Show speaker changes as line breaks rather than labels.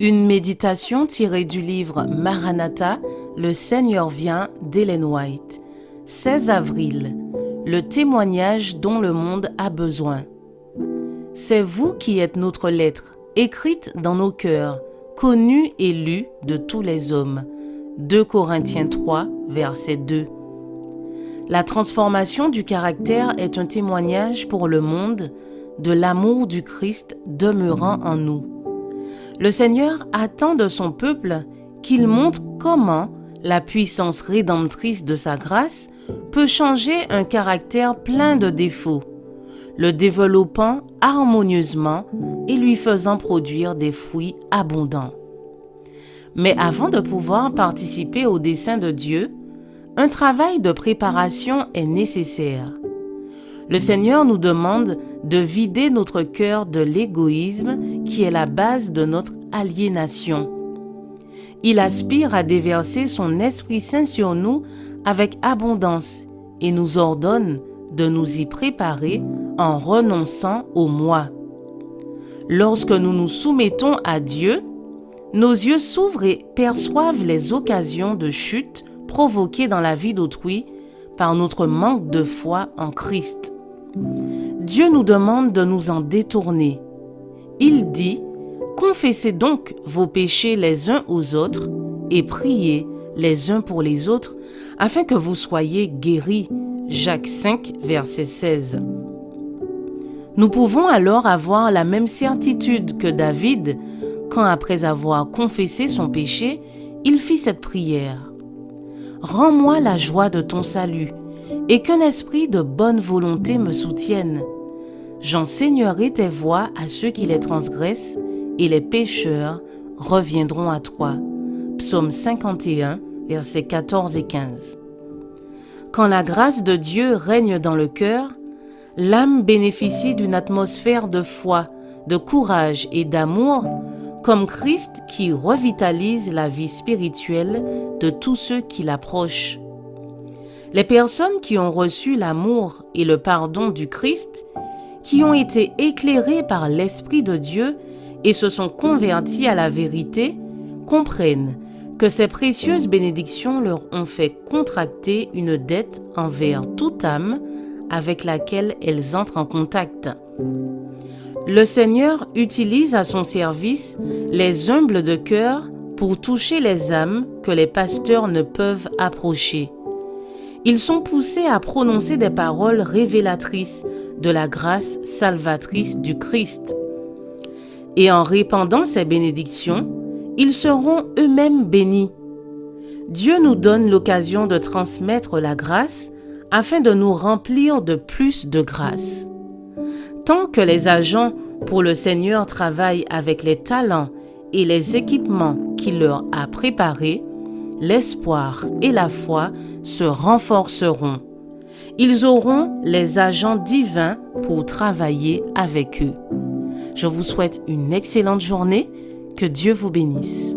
Une méditation tirée du livre Maranatha, le Seigneur vient d'Ellen White. 16 avril, le témoignage dont le monde a besoin. C'est vous qui êtes notre lettre, écrite dans nos cœurs, connue et lue de tous les hommes. 2 Corinthiens 3, verset 2. La transformation du caractère est un témoignage pour le monde de l'amour du Christ demeurant en nous. Le Seigneur attend de son peuple qu'il montre comment la puissance rédemptrice de sa grâce peut changer un caractère plein de défauts, le développant harmonieusement et lui faisant produire des fruits abondants. Mais avant de pouvoir participer au dessein de Dieu, un travail de préparation est nécessaire. Le Seigneur nous demande de vider notre cœur de l'égoïsme qui est la base de notre aliénation. Il aspire à déverser son Esprit Saint sur nous avec abondance et nous ordonne de nous y préparer en renonçant au moi. Lorsque nous nous soumettons à Dieu, nos yeux s'ouvrent et perçoivent les occasions de chute provoquées dans la vie d'autrui par notre manque de foi en Christ. Dieu nous demande de nous en détourner. Il dit « Confessez donc vos péchés les uns aux autres et priez les uns pour les autres afin que vous soyez guéris. » Jacques 5, verset 16. Nous pouvons alors avoir la même certitude que David quand, après avoir confessé son péché, il fit cette prière. « Rends-moi la joie de ton salut, et qu'un esprit de bonne volonté me soutienne. J'enseignerai tes voies à ceux qui les transgressent, et les pécheurs reviendront à toi. » Psaume 51, versets 14 et 15. Quand la grâce de Dieu règne dans le cœur, l'âme bénéficie d'une atmosphère de foi, de courage et d'amour, comme Christ qui revitalise la vie spirituelle de tous ceux qui l'approchent. Les personnes qui ont reçu l'amour et le pardon du Christ, qui ont été éclairées par l'Esprit de Dieu et se sont converties à la vérité, comprennent que ces précieuses bénédictions leur ont fait contracter une dette envers toute âme avec laquelle elles entrent en contact. Le Seigneur utilise à son service les humbles de cœur pour toucher les âmes que les pasteurs ne peuvent approcher. Ils sont poussés à prononcer des paroles révélatrices de la grâce salvatrice du Christ. Et en répandant ces bénédictions, ils seront eux-mêmes bénis. Dieu nous donne l'occasion de transmettre la grâce afin de nous remplir de plus de grâce. Tant que les agents pour le Seigneur travaillent avec les talents et les équipements qu'il leur a préparés, l'espoir et la foi se renforceront. Ils auront les agents divins pour travailler avec eux. Je vous souhaite une excellente journée. Que Dieu vous bénisse.